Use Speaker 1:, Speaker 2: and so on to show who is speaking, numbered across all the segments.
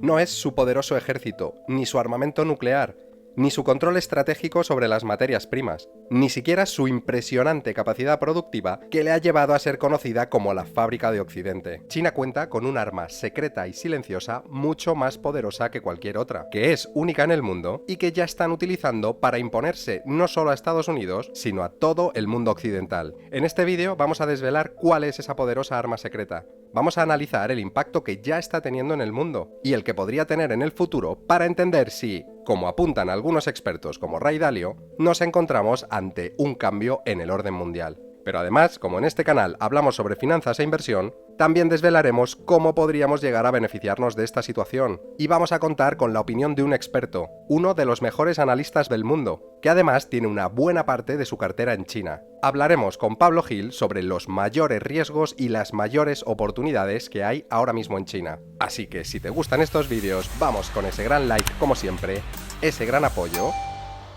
Speaker 1: No es su poderoso ejército, ni su armamento nuclear, ni su control estratégico sobre las materias primas, ni siquiera su impresionante capacidad productiva que le ha llevado a ser conocida como la fábrica de Occidente. China cuenta con un arma secreta y silenciosa mucho más poderosa que cualquier otra, que es única en el mundo y que ya están utilizando para imponerse no solo a Estados Unidos, sino a todo el mundo occidental. En este vídeo vamos a desvelar cuál es esa poderosa arma secreta. Vamos a analizar el impacto que ya está teniendo en el mundo y el que podría tener en el futuro para entender si, como apuntan algunos expertos como Ray Dalio, nos encontramos ante un cambio en el orden mundial. Pero además, como en este canal hablamos sobre finanzas e inversión, también desvelaremos cómo podríamos llegar a beneficiarnos de esta situación, y vamos a contar con la opinión de un experto, uno de los mejores analistas del mundo, que además tiene una buena parte de su cartera en China. Hablaremos con Pablo Gil sobre los mayores riesgos y las mayores oportunidades que hay ahora mismo en China. Así que si te gustan estos vídeos, vamos con ese gran like como siempre, ese gran apoyo,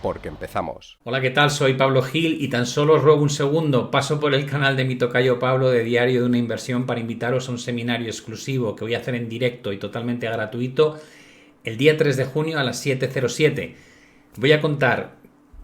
Speaker 1: porque empezamos.
Speaker 2: Hola, ¿qué tal? Soy Pablo Gil y tan solo os ruego un segundo, paso por el canal de mi tocayo Pablo de Diario de una Inversión para invitaros a un seminario exclusivo que voy a hacer en directo y totalmente gratuito el día 3 de junio a las 7:07. Voy a contar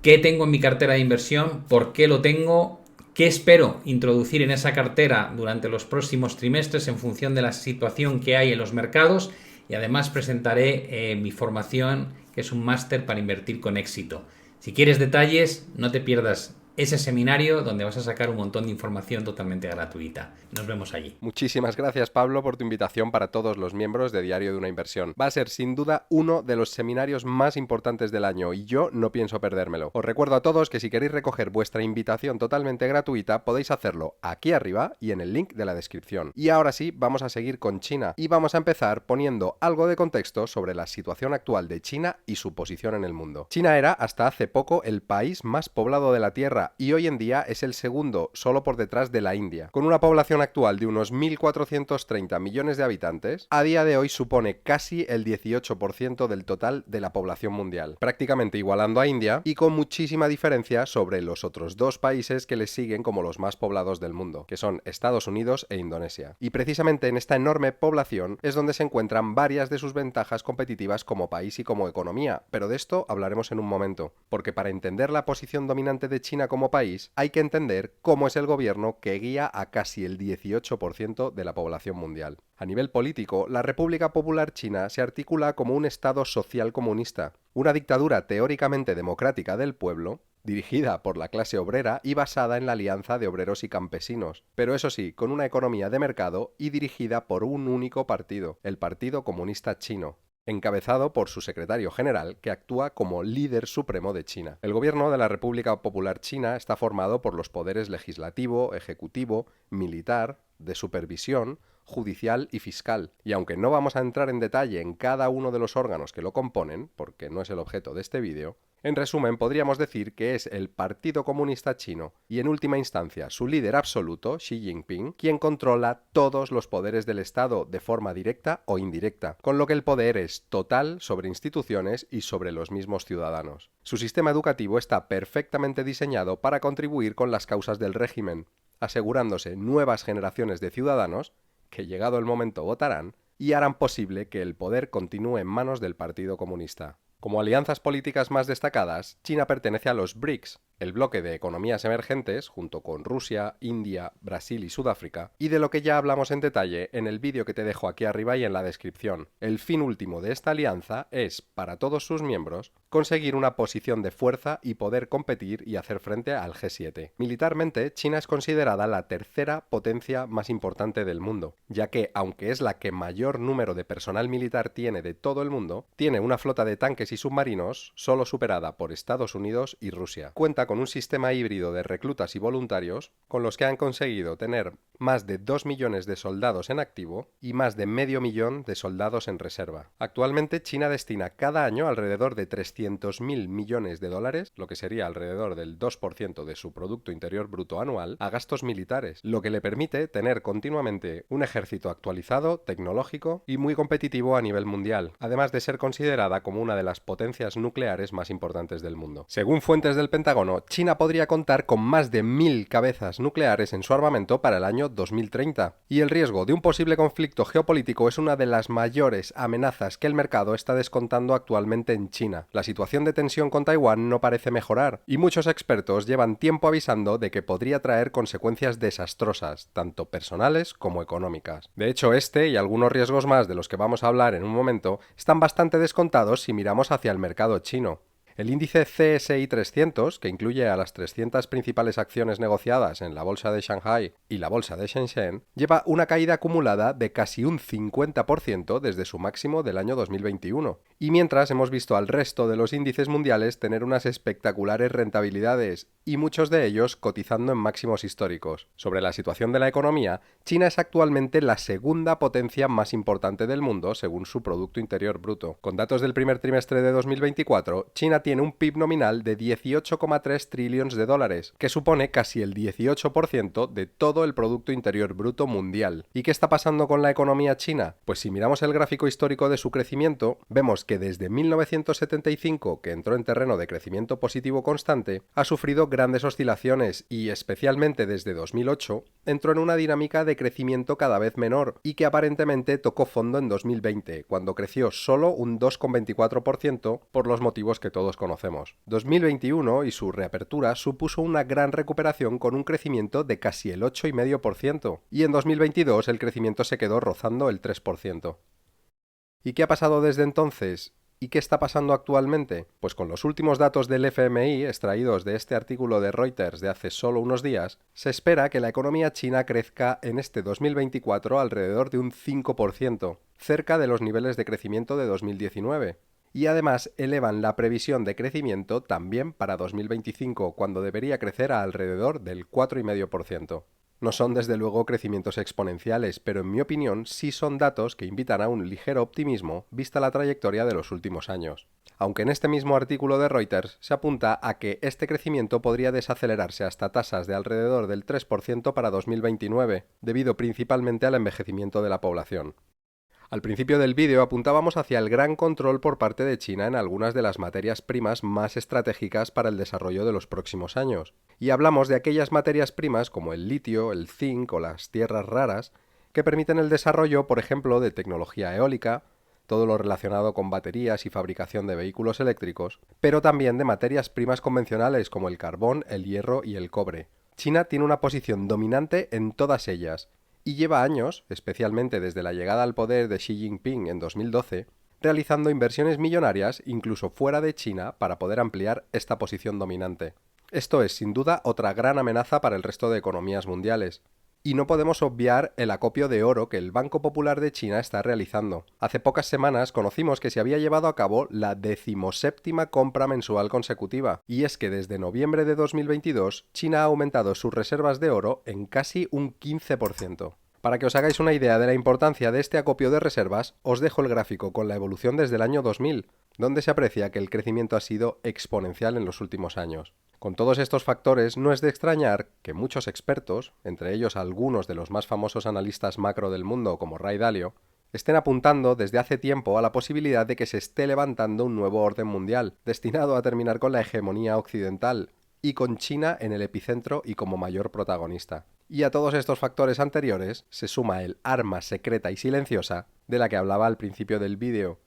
Speaker 2: qué tengo en mi cartera de inversión, por qué lo tengo, qué espero introducir en esa cartera durante los próximos trimestres en función de la situación que hay en los mercados, y además presentaré mi formación, que es un máster para invertir con éxito. Si quieres detalles, no te pierdas ese seminario donde vas a sacar un montón de información totalmente gratuita. Nos vemos allí.
Speaker 1: Muchísimas gracias, Pablo, por tu invitación para todos los miembros de Diario de una Inversión. Va a ser sin duda uno de los seminarios más importantes del año y yo no pienso perdérmelo. Os recuerdo a todos que si queréis recoger vuestra invitación totalmente gratuita podéis hacerlo aquí arriba y en el link de la descripción. Y ahora sí, vamos a seguir con China y vamos a empezar poniendo algo de contexto sobre la situación actual de China y su posición en el mundo. China era hasta hace poco el país más poblado de la Tierra y hoy en día es el segundo, solo por detrás de la India. Con una población actual de unos 1.430 millones de habitantes, a día de hoy supone casi el 18% del total de la población mundial, prácticamente igualando a India y con muchísima diferencia sobre los otros dos países que le siguen como los más poblados del mundo, que son Estados Unidos e Indonesia. Y precisamente en esta enorme población es donde se encuentran varias de sus ventajas competitivas como país y como economía, pero de esto hablaremos en un momento, porque para entender la posición dominante de China como país, hay que entender cómo es el gobierno que guía a casi el 18% de la población mundial. A nivel político, la República Popular China se articula como un Estado social comunista, una dictadura teóricamente democrática del pueblo, dirigida por la clase obrera y basada en la alianza de obreros y campesinos, pero eso sí, con una economía de mercado y dirigida por un único partido, el Partido Comunista Chino, encabezado por su secretario general, que actúa como líder supremo de China. El gobierno de la República Popular China está formado por los poderes legislativo, ejecutivo, militar, de supervisión, judicial y fiscal. Y aunque no vamos a entrar en detalle en cada uno de los órganos que lo componen, porque no es el objeto de este vídeo, en resumen, podríamos decir que es el Partido Comunista Chino y en última instancia su líder absoluto, Xi Jinping, quien controla todos los poderes del Estado de forma directa o indirecta, con lo que el poder es total sobre instituciones y sobre los mismos ciudadanos. Su sistema educativo está perfectamente diseñado para contribuir con las causas del régimen, asegurándose nuevas generaciones de ciudadanos que, llegado el momento, votarán y harán posible que el poder continúe en manos del Partido Comunista. Como alianzas políticas más destacadas, China pertenece a los BRICS, el bloque de economías emergentes, junto con Rusia, India, Brasil y Sudáfrica, y de lo que ya hablamos en detalle en el vídeo que te dejo aquí arriba y en la descripción. El fin último de esta alianza es, para todos sus miembros, conseguir una posición de fuerza y poder competir y hacer frente al G7. Militarmente, China es considerada la tercera potencia más importante del mundo, ya que, aunque es la que mayor número de personal militar tiene de todo el mundo, tiene una flota de tanques y submarinos solo superada por Estados Unidos y Rusia. Cuenta con un sistema híbrido de reclutas y voluntarios con los que han conseguido tener más de 2 millones de soldados en activo y más de medio millón de soldados en reserva. Actualmente China destina cada año alrededor de 300.000 millones de dólares, lo que sería alrededor del 2% de su Producto Interior Bruto anual, a gastos militares, lo que le permite tener continuamente un ejército actualizado, tecnológico y muy competitivo a nivel mundial, además de ser considerada como una de las potencias nucleares más importantes del mundo. Según fuentes del Pentágono, Bueno, China podría contar con más de 1000 cabezas nucleares en su armamento para el año 2030, y el riesgo de un posible conflicto geopolítico es una de las mayores amenazas que el mercado está descontando actualmente en China. La situación de tensión con Taiwán no parece mejorar, y muchos expertos llevan tiempo avisando de que podría traer consecuencias desastrosas, tanto personales como económicas. De hecho, este y algunos riesgos más de los que vamos a hablar en un momento están bastante descontados si miramos hacia el mercado chino. El índice CSI 300, que incluye a las 300 principales acciones negociadas en la bolsa de Shanghai y la bolsa de Shenzhen, lleva una caída acumulada de casi un 50% desde su máximo del año 2021. Y mientras hemos visto al resto de los índices mundiales tener unas espectaculares rentabilidades, y muchos de ellos cotizando en máximos históricos. Sobre la situación de la economía, China es actualmente la segunda potencia más importante del mundo según su Producto Interior Bruto. Con datos del primer trimestre de 2024, China tiene un PIB nominal de 18,3 trillones de dólares, que supone casi el 18% de todo el Producto Interior Bruto mundial. ¿Y qué está pasando con la economía china? Pues si miramos el gráfico histórico de su crecimiento, vemos que desde 1975, que entró en terreno de crecimiento positivo constante, ha sufrido grandes oscilaciones y, especialmente desde 2008, entró en una dinámica de crecimiento cada vez menor y que aparentemente tocó fondo en 2020, cuando creció solo un 2,24% por los motivos que todos conocemos. 2021 y su reapertura supuso una gran recuperación con un crecimiento de casi el 8,5%, y en 2022 el crecimiento se quedó rozando el 3%. ¿Y qué ha pasado desde entonces? ¿Y qué está pasando actualmente? Pues con los últimos datos del FMI extraídos de este artículo de Reuters de hace solo unos días, se espera que la economía china crezca en este 2024 alrededor de un 5%, cerca de los niveles de crecimiento de 2019. Y además elevan la previsión de crecimiento también para 2025, cuando debería crecer a alrededor del 4,5%. No son desde luego crecimientos exponenciales, pero en mi opinión sí son datos que invitan a un ligero optimismo vista la trayectoria de los últimos años. Aunque en este mismo artículo de Reuters se apunta a que este crecimiento podría desacelerarse hasta tasas de alrededor del 3% para 2029, debido principalmente al envejecimiento de la población. Al principio del vídeo apuntábamos hacia el gran control por parte de China en algunas de las materias primas más estratégicas para el desarrollo de los próximos años, y hablamos de aquellas materias primas como el litio, el zinc o las tierras raras, que permiten el desarrollo, por ejemplo, de tecnología eólica, todo lo relacionado con baterías y fabricación de vehículos eléctricos, pero también de materias primas convencionales como el carbón, el hierro y el cobre. China tiene una posición dominante en todas ellas, y lleva años, especialmente desde la llegada al poder de Xi Jinping en 2012, realizando inversiones millonarias incluso fuera de China para poder ampliar esta posición dominante. Esto es, sin duda, otra gran amenaza para el resto de economías mundiales. Y no podemos obviar el acopio de oro que el Banco Popular de China está realizando. Hace pocas semanas conocimos que se había llevado a cabo la 17ª compra mensual consecutiva, y es que desde noviembre de 2022 China ha aumentado sus reservas de oro en casi un 15%. Para que os hagáis una idea de la importancia de este acopio de reservas, os dejo el gráfico con la evolución desde el año 2000, donde se aprecia que el crecimiento ha sido exponencial en los últimos años. Con todos estos factores, no es de extrañar que muchos expertos, entre ellos algunos de los más famosos analistas macro del mundo como Ray Dalio, estén apuntando desde hace tiempo a la posibilidad de que se esté levantando un nuevo orden mundial, destinado a terminar con la hegemonía occidental, y con China en el epicentro y como mayor protagonista. Y a todos estos factores anteriores se suma el arma secreta y silenciosa de la que hablaba al principio del vídeo,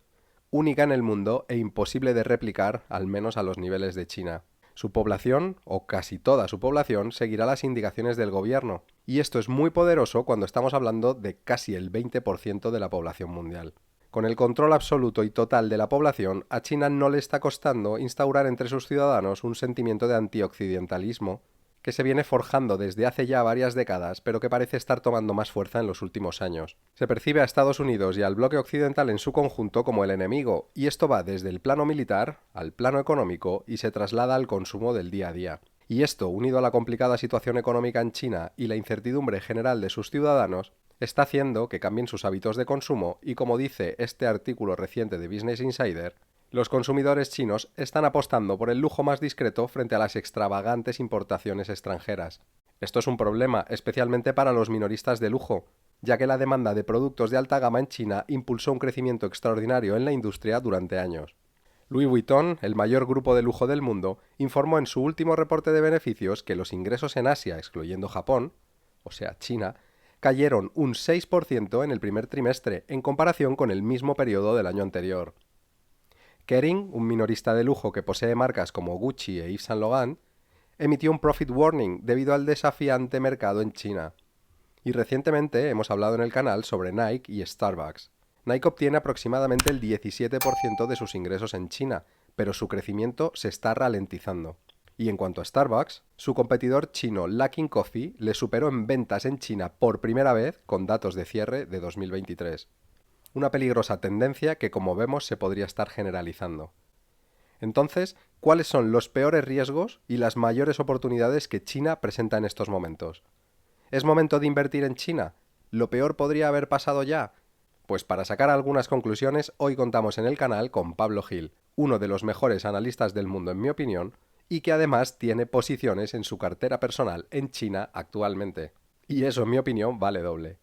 Speaker 1: única en el mundo e imposible de replicar, al menos a los niveles de China. Su población, o casi toda su población, seguirá las indicaciones del gobierno, y esto es muy poderoso cuando estamos hablando de casi el 20% de la población mundial. Con el control absoluto y total de la población, a China no le está costando instaurar entre sus ciudadanos un sentimiento de antioccidentalismo que se viene forjando desde hace ya varias décadas, pero que parece estar tomando más fuerza en los últimos años. Se percibe a Estados Unidos y al bloque occidental en su conjunto como el enemigo, y esto va desde el plano militar al plano económico y se traslada al consumo del día a día. Y esto, unido a la complicada situación económica en China y la incertidumbre general de sus ciudadanos, está haciendo que cambien sus hábitos de consumo y, como dice este artículo reciente de Business Insider, los consumidores chinos están apostando por el lujo más discreto frente a las extravagantes importaciones extranjeras. Esto es un problema, especialmente para los minoristas de lujo, ya que la demanda de productos de alta gama en China impulsó un crecimiento extraordinario en la industria durante años. Louis Vuitton, el mayor grupo de lujo del mundo, informó en su último reporte de beneficios que los ingresos en Asia, excluyendo Japón, o sea, China, cayeron un 6% en el primer trimestre en comparación con el mismo periodo del año anterior. Kering, un minorista de lujo que posee marcas como Gucci e Yves Saint Laurent, emitió un profit warning debido al desafiante mercado en China. Y recientemente hemos hablado en el canal sobre Nike y Starbucks. Nike obtiene aproximadamente el 17% de sus ingresos en China, pero su crecimiento se está ralentizando. Y en cuanto a Starbucks, su competidor chino Luckin Coffee le superó en ventas en China por primera vez con datos de cierre de 2023. Una peligrosa tendencia que, como vemos, se podría estar generalizando. Entonces, ¿cuáles son los peores riesgos y las mayores oportunidades que China presenta en estos momentos? ¿Es momento de invertir en China? ¿Lo peor podría haber pasado ya? Pues para sacar algunas conclusiones, hoy contamos en el canal con Pablo Gil, uno de los mejores analistas del mundo en mi opinión, y que además tiene posiciones en su cartera personal en China actualmente. Y eso, en mi opinión, vale doble.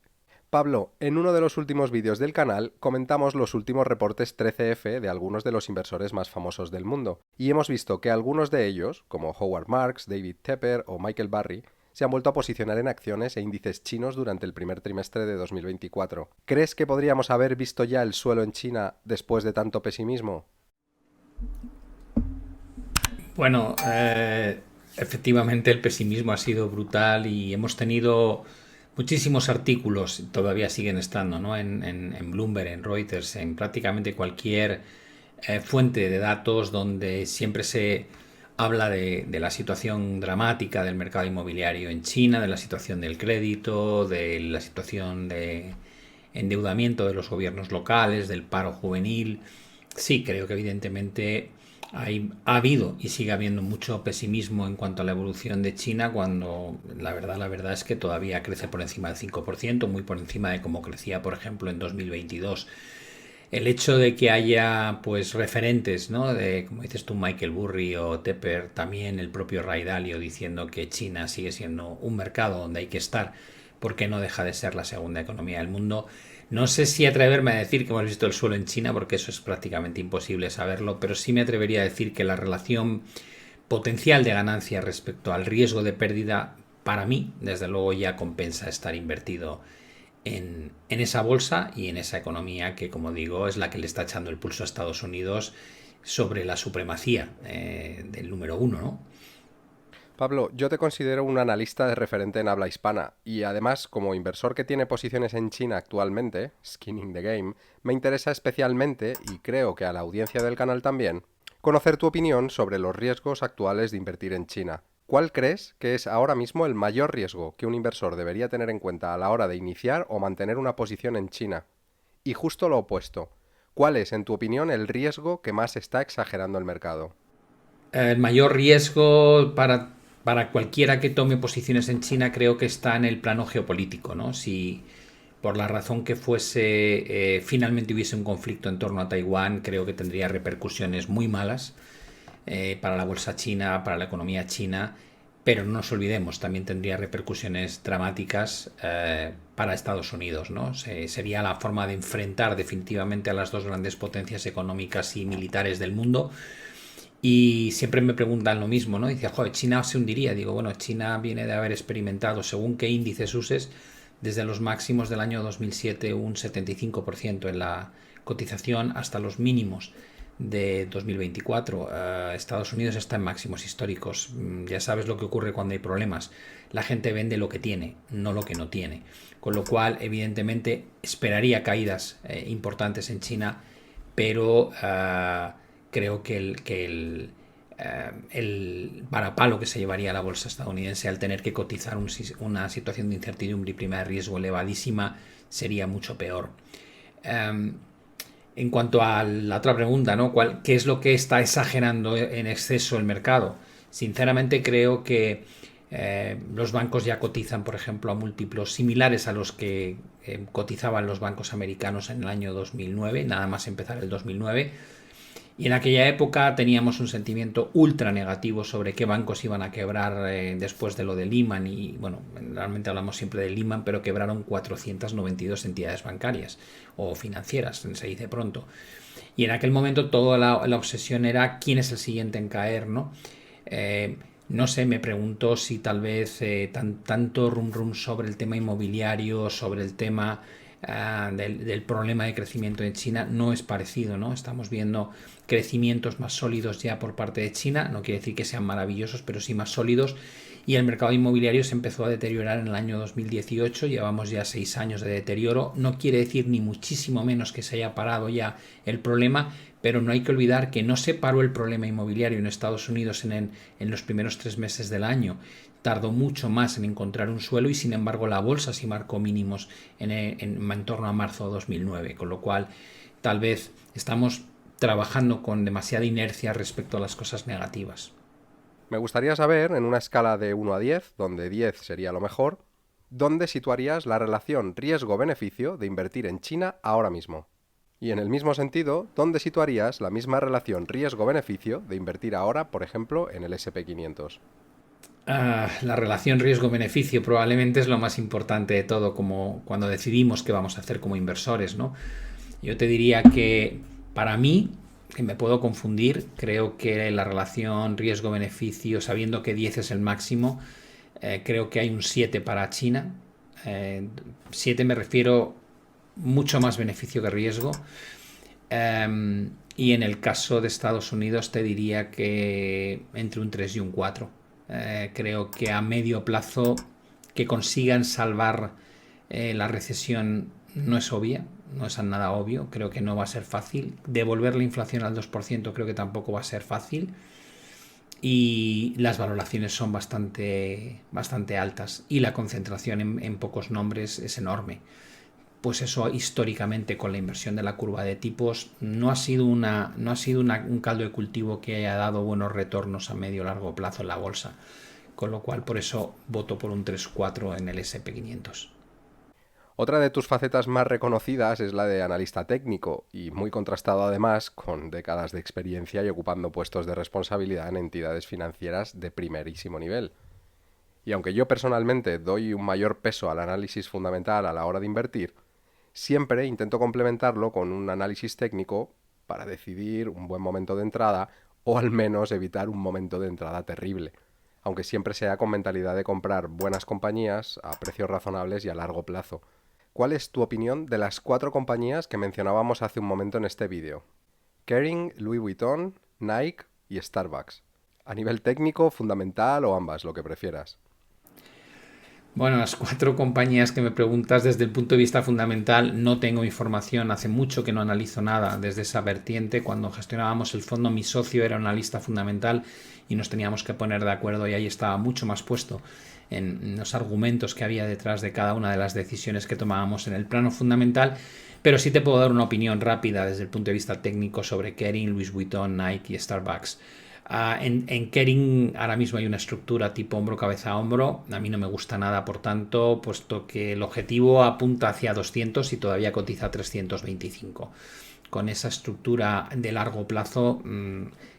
Speaker 1: Pablo, en uno de los últimos vídeos del canal comentamos los últimos reportes 13F de algunos de los inversores más famosos del mundo, y hemos visto que algunos de ellos, como Howard Marks, David Tepper o Michael Burry, se han vuelto a posicionar en acciones e índices chinos durante el primer trimestre de 2024. ¿Crees que podríamos haber visto ya el suelo en China después de tanto pesimismo?
Speaker 2: Bueno, efectivamente el pesimismo ha sido brutal y hemos tenido muchísimos artículos, todavía siguen estando, ¿no? En Bloomberg, en Reuters, en prácticamente cualquier fuente de datos donde siempre se habla de la situación dramática del mercado inmobiliario en China, de la situación del crédito, de la situación de endeudamiento de los gobiernos locales, del paro juvenil. Sí, creo que evidentemente ha habido y sigue habiendo mucho pesimismo en cuanto a la evolución de China, cuando la verdad es que todavía crece por encima del 5%, muy por encima de cómo crecía, por ejemplo, en 2022. El hecho de que haya pues referentes, ¿no? De, como dices tú, Michael Burry o Tepper, también el propio Ray Dalio diciendo que China sigue siendo un mercado donde hay que estar porque no deja de ser la segunda economía del mundo. No sé si atreverme a decir que hemos visto el suelo en China, porque eso es prácticamente imposible saberlo, pero sí me atrevería a decir que la relación potencial de ganancia respecto al riesgo de pérdida, para mí, desde luego ya compensa estar invertido en esa bolsa y en esa economía que, como digo, es la que le está echando el pulso a Estados Unidos sobre la supremacía del número uno, ¿no?
Speaker 1: Pablo, yo te considero un analista de referente en habla hispana y además, como inversor que tiene posiciones en China actualmente, skin in the game, me interesa especialmente, y creo que a la audiencia del canal también, conocer tu opinión sobre los riesgos actuales de invertir en China. ¿Cuál crees que es ahora mismo el mayor riesgo que un inversor debería tener en cuenta a la hora de iniciar o mantener una posición en China? Y justo lo opuesto, ¿cuál es, en tu opinión, el riesgo que más está exagerando el mercado?
Speaker 2: El mayor riesgo para cualquiera que tome posiciones en China creo que está en el plano geopolítico, ¿no? Si por la razón que fuese finalmente hubiese un conflicto en torno a Taiwán, creo que tendría repercusiones muy malas para la bolsa china, para la economía china, pero no nos olvidemos, también tendría repercusiones dramáticas para Estados Unidos, ¿no? Sería la forma de enfrentar definitivamente a las dos grandes potencias económicas y militares del mundo. Y siempre me preguntan lo mismo, ¿no? Dice, joder, China se hundiría. Digo, bueno, China viene de haber experimentado, según qué índices uses, desde los máximos del año 2007 un 75% en la cotización hasta los mínimos de 2024. Estados Unidos está en máximos históricos. Ya sabes lo que ocurre cuando hay problemas. La gente vende lo que tiene, no lo que no tiene. Con lo cual, evidentemente, esperaría caídas importantes en China, pero creo que el varapalo que se llevaría a la bolsa estadounidense al tener que cotizar una situación de incertidumbre y prima de riesgo elevadísima sería mucho peor. En cuanto a la otra pregunta, ¿no? ¿Qué es lo que está exagerando en exceso el mercado? Sinceramente creo que los bancos ya cotizan, por ejemplo, a múltiplos similares a los que cotizaban los bancos americanos en el año 2009, nada más empezar el 2009. Y en aquella época teníamos un sentimiento ultra negativo sobre qué bancos iban a quebrar después de lo de Lehman. Y bueno, realmente hablamos siempre de Lehman, pero quebraron 492 entidades bancarias o financieras, se dice pronto. Y en aquel momento toda la obsesión era quién es el siguiente en caer, ¿no? No sé, me pregunto si tal vez tanto rum sobre el tema inmobiliario, sobre el tema del problema de crecimiento en China no es parecido, ¿no? Estamos viendo crecimientos más sólidos ya por parte de China, no quiere decir que sean maravillosos, pero sí más sólidos, y el mercado inmobiliario se empezó a deteriorar en el año 2018, llevamos ya 6 años de deterioro, no quiere decir ni muchísimo menos que se haya parado ya el problema, pero no hay que olvidar que no se paró el problema inmobiliario en Estados Unidos en los primeros 3 meses del año. Tardó mucho más en encontrar un suelo y sin embargo la bolsa sí marcó mínimos en torno a marzo de 2009, con lo cual tal vez estamos trabajando con demasiada inercia respecto a las cosas negativas.
Speaker 1: Me gustaría saber, en una escala de 1 a 10, donde 10 sería lo mejor, ¿dónde situarías la relación riesgo-beneficio de invertir en China ahora mismo? Y en el mismo sentido, ¿dónde situarías la misma relación riesgo-beneficio de invertir ahora, por ejemplo, en el SP500?
Speaker 2: La relación riesgo-beneficio probablemente es lo más importante de todo, como cuando decidimos qué vamos a hacer como inversores, ¿no? Yo te diría que para mí, que me puedo confundir, creo que la relación riesgo-beneficio, sabiendo que 10 es el máximo, creo que hay un 7 para China. 7 me refiero mucho más beneficio que riesgo. Y en el caso de Estados Unidos te diría que entre un 3 y un 4. Creo que a medio plazo que consigan salvar la recesión no es obvia, no es nada obvio, creo que no va a ser fácil. Devolver la inflación al 2% creo que tampoco va a ser fácil. Y las valoraciones son bastante altas y la concentración en pocos nombres es enorme. Pues eso históricamente con la inversión de la curva de tipos no ha sido un caldo de cultivo que haya dado buenos retornos a medio o largo plazo en la bolsa, con lo cual por eso voto por un 3-4 en el SP500.
Speaker 1: Otra de tus facetas más reconocidas es la de analista técnico y muy contrastado además con décadas de experiencia y ocupando puestos de responsabilidad en entidades financieras de primerísimo nivel. Y aunque yo personalmente doy un mayor peso al análisis fundamental a la hora de invertir, siempre intento complementarlo con un análisis técnico para decidir un buen momento de entrada o al menos evitar un momento de entrada terrible, aunque siempre sea con mentalidad de comprar buenas compañías a precios razonables y a largo plazo. ¿Cuál es tu opinión de las 4 compañías que mencionábamos hace un momento en este vídeo? Kering, Louis Vuitton, Nike y Starbucks. A nivel técnico, fundamental o ambas, lo que prefieras.
Speaker 2: Bueno, las 4 compañías que me preguntas desde el punto de vista fundamental no tengo información, hace mucho que no analizo nada desde esa vertiente. Cuando gestionábamos el fondo mi socio era analista fundamental y nos teníamos que poner de acuerdo y ahí estaba mucho más puesto en los argumentos que había detrás de cada una de las decisiones que tomábamos en el plano fundamental, pero sí te puedo dar una opinión rápida desde el punto de vista técnico sobre Kering, Louis Vuitton, Nike y Starbucks. En Kering ahora mismo hay una estructura tipo hombro, cabeza, hombro. A mí no me gusta nada, por tanto, puesto que el objetivo apunta hacia 200 y todavía cotiza a 325. Con esa estructura de largo plazo,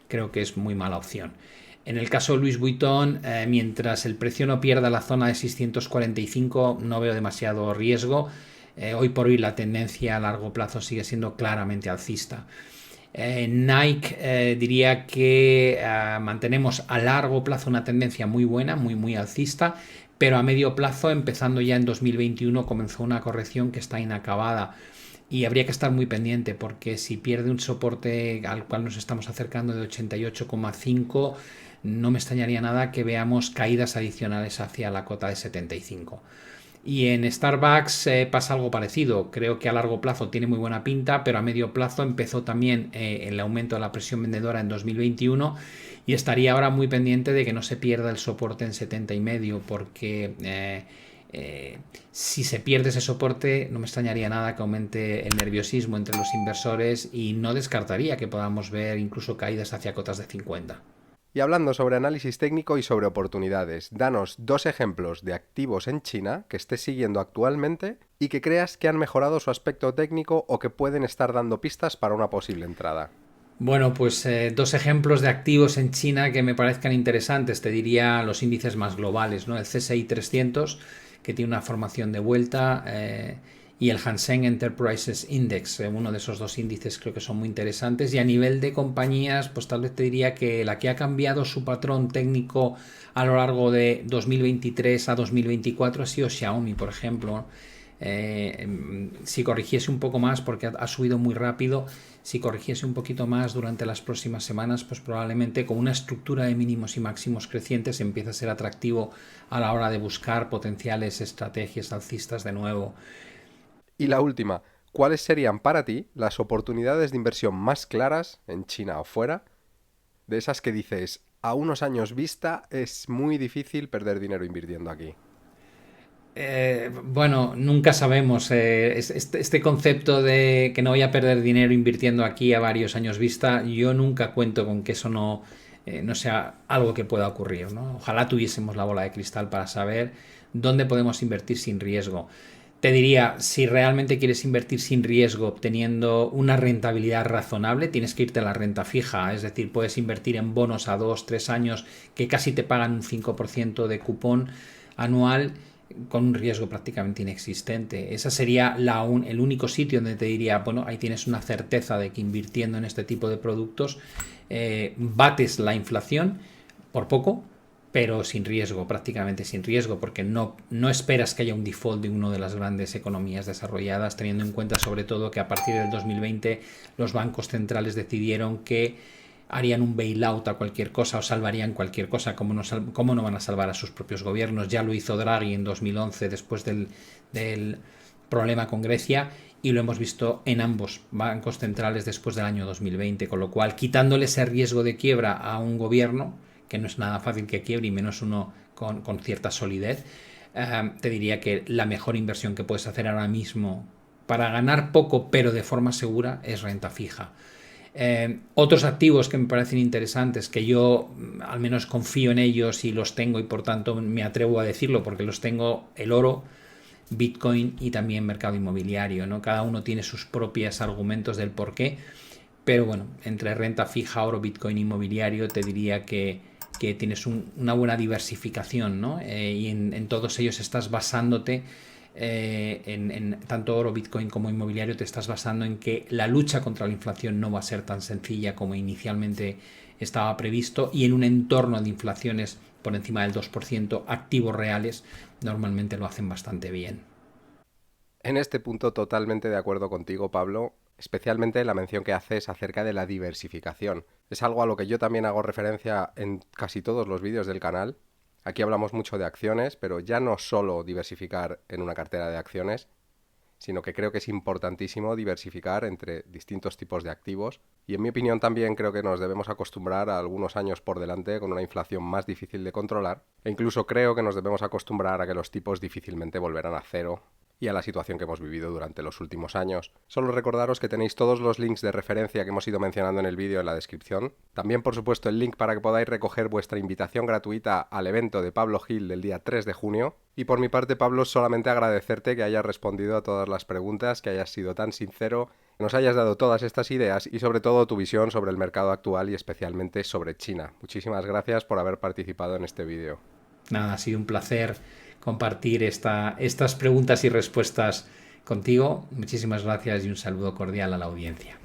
Speaker 2: creo que es muy mala opción. En el caso de Louis Vuitton, mientras el precio no pierda la zona de 645, no veo demasiado riesgo. Hoy por hoy la tendencia a largo plazo sigue siendo claramente alcista. Nike diría que mantenemos a largo plazo una tendencia muy buena, muy alcista, pero a medio plazo, empezando ya en 2021, comenzó una corrección que está inacabada y habría que estar muy pendiente porque si pierde un soporte al cual nos estamos acercando de 88,5, no me extrañaría nada que veamos caídas adicionales hacia la cota de 75. Y en Starbucks pasa algo parecido. Creo que a largo plazo tiene muy buena pinta, pero a medio plazo empezó también el aumento de la presión vendedora en 2021 y estaría ahora muy pendiente de que no se pierda el soporte en 70,5 porque si se pierde ese soporte no me extrañaría nada que aumente el nerviosismo entre los inversores y no descartaría que podamos ver incluso caídas hacia cotas de 50.
Speaker 1: Y hablando sobre análisis técnico y sobre oportunidades, danos 2 ejemplos de activos en China que estés siguiendo actualmente y que creas que han mejorado su aspecto técnico o que pueden estar dando pistas para una posible entrada.
Speaker 2: Bueno, pues dos ejemplos de activos en China que me parezcan interesantes. Te diría los índices más globales, ¿no? El CSI 300, que tiene una formación de vuelta, y el Hang Seng Enterprises Index. Uno de esos dos índices creo que son muy interesantes. Y a nivel de compañías, pues tal vez te diría que la que ha cambiado su patrón técnico a lo largo de 2023 a 2024 ha sido Xiaomi, por ejemplo. Si corrigiese un poco más, porque ha subido muy rápido, si corrigiese un poquito más durante las próximas semanas, pues probablemente con una estructura de mínimos y máximos crecientes empieza a ser atractivo a la hora de buscar potenciales estrategias alcistas de nuevo.
Speaker 1: Y la última, ¿cuáles serían para ti las oportunidades de inversión más claras en China o fuera? De esas que dices, a unos años vista es muy difícil perder dinero invirtiendo aquí.
Speaker 2: Bueno, nunca sabemos. Este concepto de que no voy a perder dinero invirtiendo aquí a varios años vista, yo nunca cuento con que eso no sea algo que pueda ocurrir, ¿no? Ojalá tuviésemos la bola de cristal para saber dónde podemos invertir sin riesgo. Te diría, si realmente quieres invertir sin riesgo, obteniendo una rentabilidad razonable, tienes que irte a la renta fija. Es decir, puedes invertir en bonos a 2, 3 años que casi te pagan un 5% de cupón anual con un riesgo prácticamente inexistente. Ese sería el único sitio donde te diría, bueno, ahí tienes una certeza de que invirtiendo en este tipo de productos bates la inflación por poco, pero sin riesgo, prácticamente sin riesgo, porque no esperas que haya un default de una de las grandes economías desarrolladas, teniendo en cuenta sobre todo que a partir del 2020 los bancos centrales decidieron que harían un bailout a cualquier cosa o salvarían cualquier cosa. ¿Cómo no van a salvar a sus propios gobiernos? Ya lo hizo Draghi en 2011 después del problema con Grecia, y lo hemos visto en ambos bancos centrales después del año 2020, con lo cual quitándole ese riesgo de quiebra a un gobierno, que no es nada fácil que quiebre y menos uno con cierta solidez, te diría que la mejor inversión que puedes hacer ahora mismo para ganar poco pero de forma segura es renta fija. Otros activos que me parecen interesantes, que yo al menos confío en ellos y los tengo, y por tanto me atrevo a decirlo porque los tengo: el oro, Bitcoin y también mercado inmobiliario, ¿no? Cada uno tiene sus propios argumentos del por qué, pero bueno, entre renta fija, oro, Bitcoin, inmobiliario, te diría que tienes una buena diversificación, ¿no? Y en todos ellos estás basándote, en tanto oro, Bitcoin como inmobiliario, te estás basando en que la lucha contra la inflación no va a ser tan sencilla como inicialmente estaba previsto, y en un entorno de inflaciones por encima del 2%, activos reales normalmente lo hacen bastante bien.
Speaker 1: En este punto totalmente de acuerdo contigo, Pablo, especialmente la mención que haces acerca de la diversificación. Es algo a lo que yo también hago referencia en casi todos los vídeos del canal. Aquí hablamos mucho de acciones, pero ya no solo diversificar en una cartera de acciones, sino que creo que es importantísimo diversificar entre distintos tipos de activos. Y en mi opinión también creo que nos debemos acostumbrar a algunos años por delante con una inflación más difícil de controlar. E incluso creo que nos debemos acostumbrar a que los tipos difícilmente volverán a cero y a la situación que hemos vivido durante los últimos años. Solo recordaros que tenéis todos los links de referencia que hemos ido mencionando en el vídeo en la descripción. También, por supuesto, el link para que podáis recoger vuestra invitación gratuita al evento de Pablo Gil del día 3 de junio. Y por mi parte, Pablo, solamente agradecerte que hayas respondido a todas las preguntas, que hayas sido tan sincero, que nos hayas dado todas estas ideas y sobre todo tu visión sobre el mercado actual y especialmente sobre China. Muchísimas gracias por haber participado en este vídeo.
Speaker 2: Nada, ha sido un placer compartir estas preguntas y respuestas contigo. Muchísimas gracias y un saludo cordial a la audiencia.